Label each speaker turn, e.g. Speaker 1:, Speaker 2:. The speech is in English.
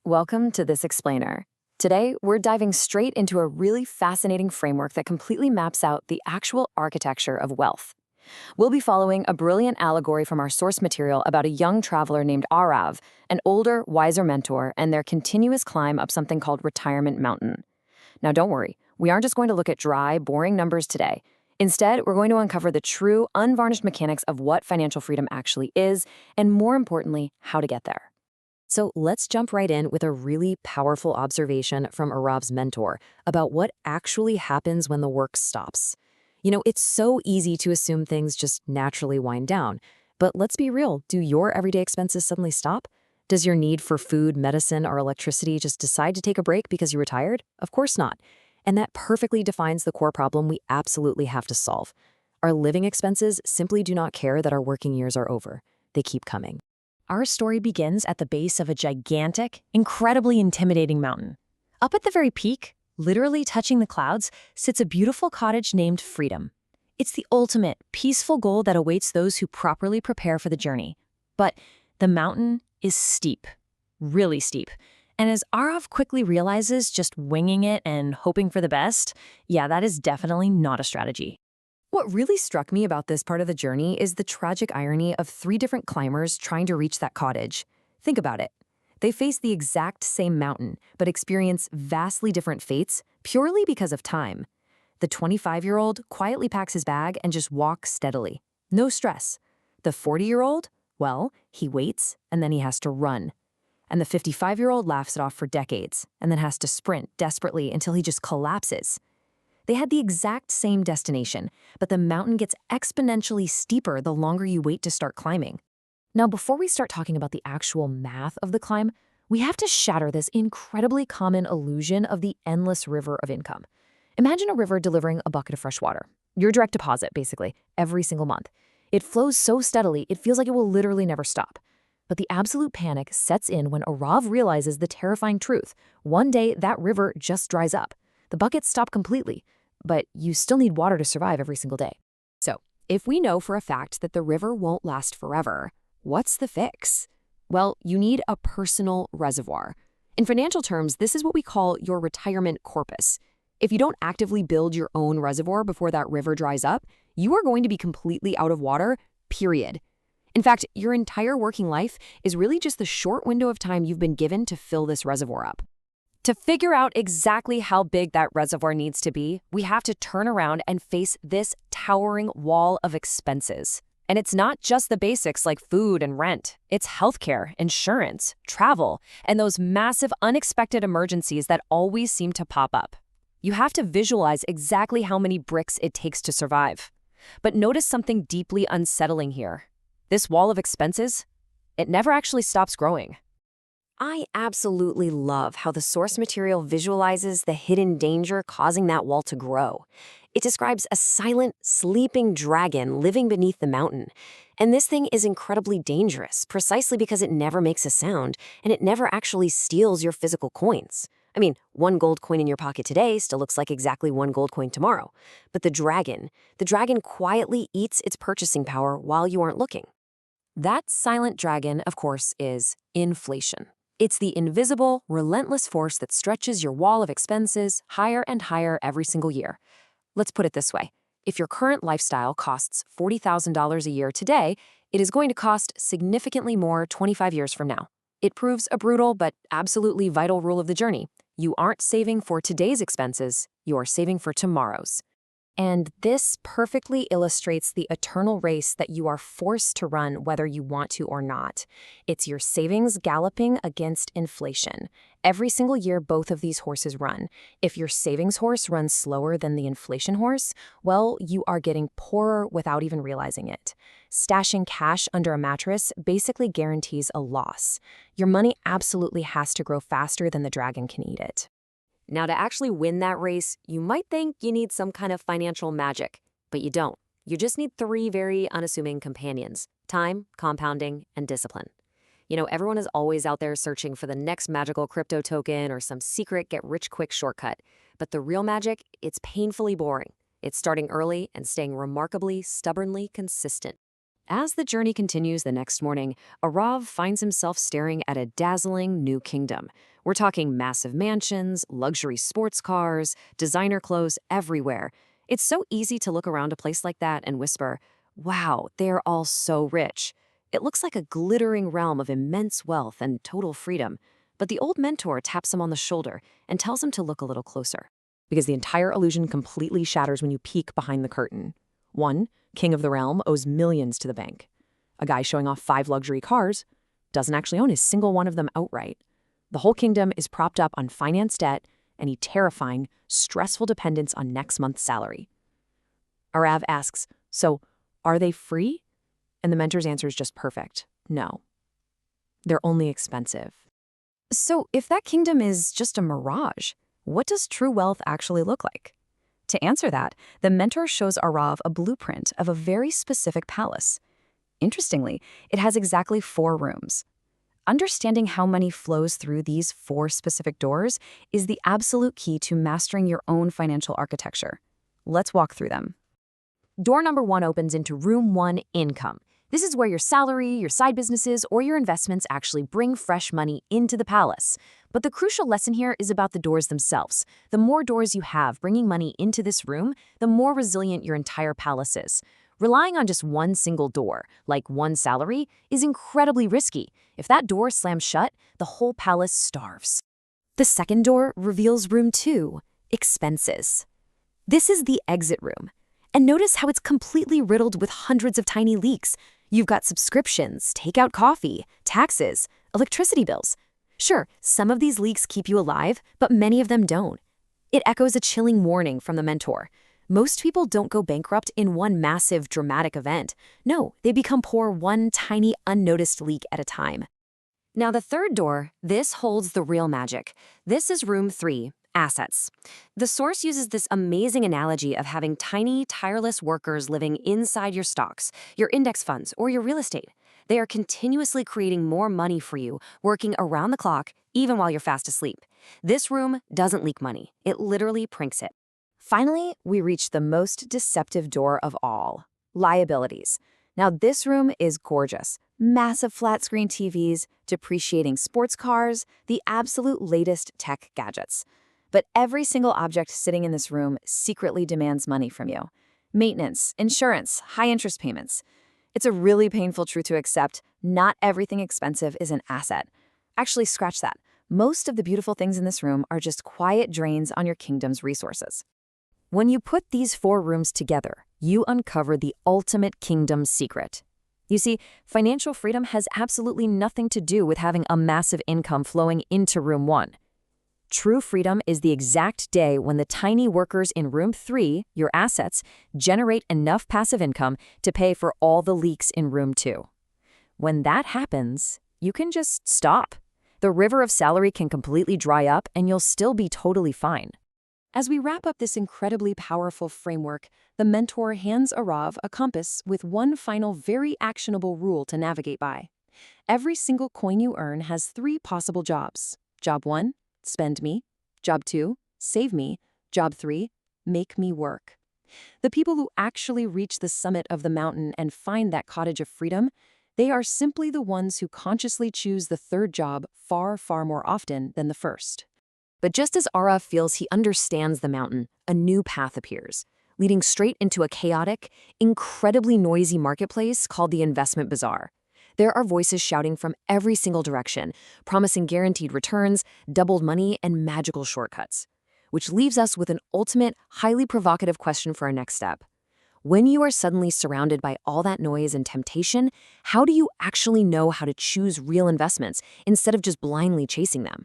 Speaker 1: Welcome to This Explainer. Today, we're diving straight into a really fascinating framework that completely maps out the actual architecture of wealth. We'll be following a brilliant allegory from our source material about a young traveler named Aarav, an older, wiser mentor, and their continuous climb up something called Retirement Mountain. Now, don't worry, we aren't just going to look at dry, boring numbers today. Instead, we're going to uncover the true, unvarnished mechanics of what financial freedom actually is, and more importantly, how to get there. So let's jump right in with a really powerful observation from Aarav's mentor about what actually happens when the work stops. It's so easy to assume things just naturally wind down. But let's be real, do your everyday expenses suddenly stop? Does your need for food, medicine, or electricity just decide to take a break because you retired? Of course not. And that perfectly defines the core problem we absolutely have to solve. Our living expenses simply do not care that our working years are over. They keep coming.
Speaker 2: Our story begins at the base of a gigantic, incredibly intimidating mountain. Up at the very peak, literally touching the clouds, sits a beautiful cottage named Freedom. It's the ultimate, peaceful goal that awaits those who properly prepare for the journey. But the mountain is steep, really steep. And as Aarav quickly realizes, just winging it and hoping for the best, that is definitely not a strategy.
Speaker 1: What really struck me about this part of the journey is the tragic irony of three different climbers trying to reach that cottage. Think about it. They face the exact same mountain, but experience vastly different fates purely because of time. The 25-year-old quietly packs his bag and just walks steadily. No stress. The 40-year-old, well, he waits and then he has to run. And the 55-year-old laughs it off for decades and then has to sprint desperately until he just collapses. They had the exact same destination, but the mountain gets exponentially steeper the longer you wait to start climbing. Now, before we start talking about the actual math of the climb, we have to shatter this incredibly common illusion of the endless river of income. Imagine a river delivering a bucket of fresh water, your direct deposit, basically, every single month. It flows so steadily, it feels like it will literally never stop. But the absolute panic sets in when Aarav realizes the terrifying truth. One day, that river just dries up. The buckets stop completely, but you still need water to survive every single day. So, if we know for a fact that the river won't last forever, what's the fix? Well, you need a personal reservoir. In financial terms, this is what we call your retirement corpus. If you don't actively build your own reservoir before that river dries up, you are going to be completely out of water, period. In fact, your entire working life is really just the short window of time you've been given to fill this reservoir up. To figure out exactly how big that reservoir needs to be, we have to turn around and face this towering wall of expenses. And it's not just the basics like food and rent. It's healthcare, insurance, travel, and those massive unexpected emergencies that always seem to pop up. You have to visualize exactly how many bricks it takes to survive. But notice something deeply unsettling here. This wall of expenses, it never actually stops growing. I absolutely love how the source material visualizes the hidden danger causing that wall to grow. It describes a silent, sleeping dragon living beneath the mountain. And this thing is incredibly dangerous, precisely because it never makes a sound, and it never actually steals your physical coins. I mean, one gold coin in your pocket today still looks like exactly one gold coin tomorrow. But the dragon quietly eats its purchasing power while you aren't looking. That silent dragon, of course, is inflation. It's the invisible, relentless force that stretches your wall of expenses higher and higher every single year. Let's put it this way. If your current lifestyle costs $40,000 a year today, it is going to cost significantly more 25 years from now. It proves a brutal but absolutely vital rule of the journey. You aren't saving for today's expenses, you're saving for tomorrow's. And this perfectly illustrates the eternal race that you are forced to run whether you want to or not. It's your savings galloping against inflation. Every single year, both of these horses run. If your savings horse runs slower than the inflation horse, well, you are getting poorer without even realizing it. Stashing cash under a mattress basically guarantees a loss. Your money absolutely has to grow faster than the dragon can eat it. Now, to actually win that race, you might think you need some kind of financial magic, but you don't. You just need three very unassuming companions: time, compounding, and discipline. Everyone is always out there searching for the next magical crypto token or some secret get-rich-quick shortcut. But the real magic, it's painfully boring. It's starting early and staying remarkably, stubbornly consistent. As the journey continues the next morning, Aarav finds himself staring at a dazzling new kingdom. We're talking massive mansions, luxury sports cars, designer clothes everywhere. It's so easy to look around a place like that and whisper, wow, they're all so rich. It looks like a glittering realm of immense wealth and total freedom. But the old mentor taps him on the shoulder and tells him to look a little closer.
Speaker 2: Because the entire illusion completely shatters when you peek behind the curtain. One, king of the realm owes millions to the bank. A guy showing off 5 luxury cars doesn't actually own a single one of them outright. The whole kingdom is propped up on finance debt and a terrifying, stressful dependence on next month's salary. Aarav asks, so are they free? And the mentor's answer is just perfect. No. They're only expensive.
Speaker 1: So if that kingdom is just a mirage, what does true wealth actually look like? To answer that, the mentor shows Aarav a blueprint of a very specific palace. Interestingly, it has exactly 4 rooms. Understanding how money flows through these 4 specific doors is the absolute key to mastering your own financial architecture. Let's walk through them. Door number 1 opens into room 1, income. This is where your salary, your side businesses, or your investments actually bring fresh money into the palace. But the crucial lesson here is about the doors themselves. The more doors you have bringing money into this room, the more resilient your entire palace is. Relying on just one single door, like one salary, is incredibly risky. If that door slams shut, the whole palace starves. The second door reveals room 2, expenses. This is the exit room. And notice how it's completely riddled with hundreds of tiny leaks. You've got subscriptions, takeout coffee, taxes, electricity bills. Sure, some of these leaks keep you alive, but many of them don't. It echoes a chilling warning from the mentor. Most people don't go bankrupt in one massive, dramatic event. No, they become poor one tiny, unnoticed leak at a time. Now the third door, this holds the real magic. This is room 3, assets. The source uses this amazing analogy of having tiny, tireless workers living inside your stocks, your index funds, or your real estate. They are continuously creating more money for you, working around the clock, even while you're fast asleep. This room doesn't leak money. It literally prinks it. Finally, we reach the most deceptive door of all, liabilities. Now this room is gorgeous. Massive flat-screen TVs, depreciating sports cars, the absolute latest tech gadgets. But every single object sitting in this room secretly demands money from you. Maintenance, insurance, high interest payments. It's a really painful truth to accept. Not everything expensive is an asset. Actually, scratch that. Most of the beautiful things in this room are just quiet drains on your kingdom's resources. When you put these 4 rooms together, you uncover the ultimate kingdom secret. You see, financial freedom has absolutely nothing to do with having a massive income flowing into room 1. True freedom is the exact day when the tiny workers in room 3, your assets, generate enough passive income to pay for all the leaks in room 2. When that happens, you can just stop. The river of salary can completely dry up and you'll still be totally fine. As we wrap up this incredibly powerful framework, the mentor hands Aarav a compass with one final very actionable rule to navigate by. Every single coin you earn has 3 possible jobs. Job 1, spend me. Job 2, save me. Job 3, make me work. The people who actually reach the summit of the mountain and find that cottage of freedom, they are simply the ones who consciously choose the third job far, far more often than the first. But just as Aarav feels he understands the mountain, a new path appears, leading straight into a chaotic, incredibly noisy marketplace called the investment bazaar. There are voices shouting from every single direction, promising guaranteed returns, doubled money, and magical shortcuts. Which leaves us with an ultimate, highly provocative question for our next step. When you are suddenly surrounded by all that noise and temptation, how do you actually know how to choose real investments instead of just blindly chasing them?